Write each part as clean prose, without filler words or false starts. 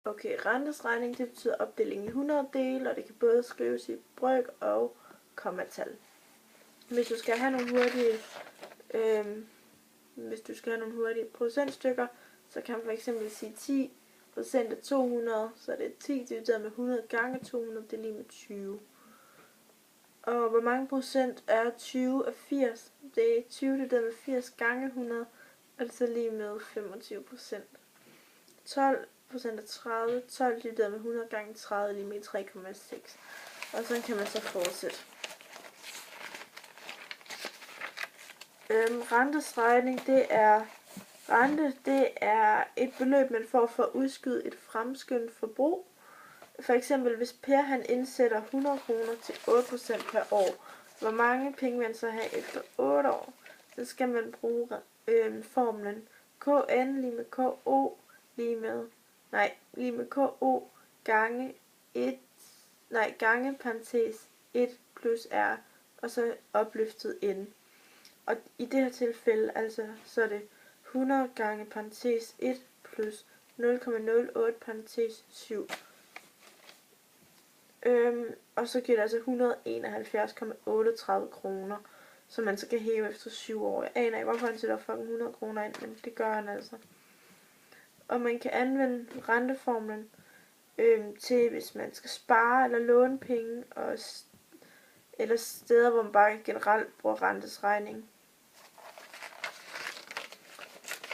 Okay, rentesregning, det betyder opdeling i 100 dele, og det kan både skrives i brøk og kommatal. Hvis du skal have nogle hurtige procentstykker, så kan man for eksempel sige 10% af 200, så det er 10 divideret med 100 gange 200, det er lige med 20. Og hvor mange procent er 20 af 80? Det er 20 divideret med 80 gange 100, og det er så lige med 25%. 12% af 30, 12 divideret med 100 gange 30 lige med 3,6. Og så kan man så fortsætte. Rentesregning, det er et beløb, man får for at udskyde et fremskyndet forbrug. For eksempel, hvis Per han indsætter 100 kroner til 8% per år, hvor mange penge vil han så have efter 8 år? Så skal man bruge formlen KN lige med KO lige med KO gange parentes 1 plus R, og så opløftet N. Og i det her tilfælde, altså, så er det 100 gange parentes 1 plus 0,08 parentes 7. Og så giver det altså 171,38 kroner, som man så kan hæve efter 7 år. Jeg aner ikke, hvorfor han sætter fucking 100 kroner ind, men det gør han altså. Og man kan anvende renteformlen til, hvis man skal spare eller låne penge, eller steder, hvor man bare generelt bruger rentesregning.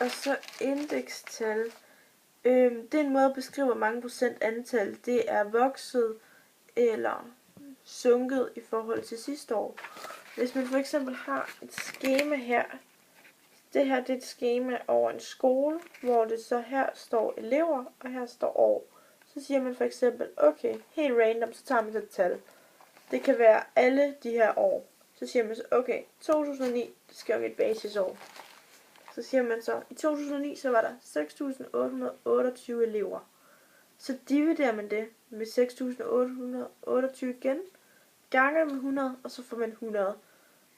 Og så indekstal. Det er en måde at beskrive, hvor mange procent antal det er vokset eller sunket i forhold til sidste år. Hvis man for eksempel har et skema her. Det her det er et skema over en skole, hvor det så her står elever, og her står år. Så siger man for eksempel, okay, helt random, så tager man et tal. Det kan være alle de her år. Så siger man så, okay, 2009, det skal jo et basisår. Så siger man så, i 2009, så var der 6.828 elever. Så dividerer man det med 6.828 igen, ganger med 100, og så får man 100.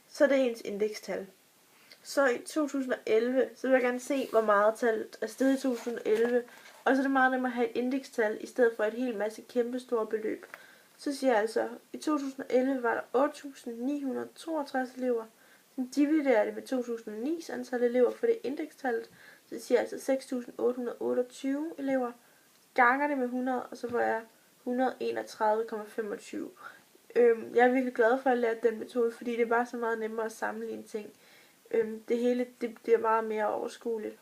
Så er det ens indekstal. Så i 2011, så vil jeg gerne se, hvor meget tallet er steget i 2011. Og så er det meget nemmere at have et indekstal, i stedet for et helt masse kæmpe store beløb. Så siger jeg altså, i 2011 var der 8.962 elever. Så dividerer det med 2009's antal elever, for det er indekstallet. Så siger jeg altså 6.828 elever. Ganger det med 100, og så får jeg 131,25. Jeg er virkelig glad for, at jeg lærte den metode, fordi det er bare så meget nemmere at sammenligne ting. Det hele det bliver meget mere overskueligt.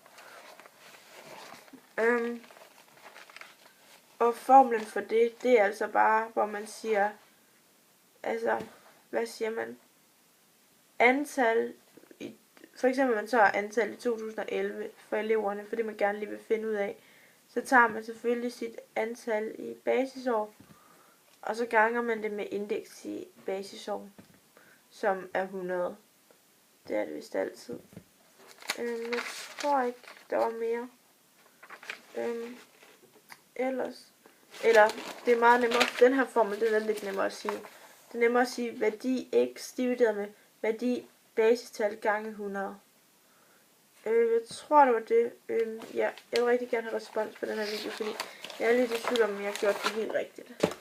Og formlen for det er altså bare, hvor man siger, altså, hvad siger man? Antal, for eksempel man tager antal i 2011 for eleverne, for det man gerne lige vil finde ud af. Så tager man selvfølgelig sit antal i basisår, og så ganger man det med indeks i basisår, som er 100. Det er det vist altid. Jeg tror ikke, der var mere. Eller, det er meget nemmere. Den her formel, det er lidt nemmere at sige. Det er nemmere at sige værdi x divideret med værdi basistal gange 100. Jeg tror, det var det. Ja, jeg vil rigtig gerne have respons på den her video, fordi jeg er lidt i tvivl om, jeg har gjort det helt rigtigt.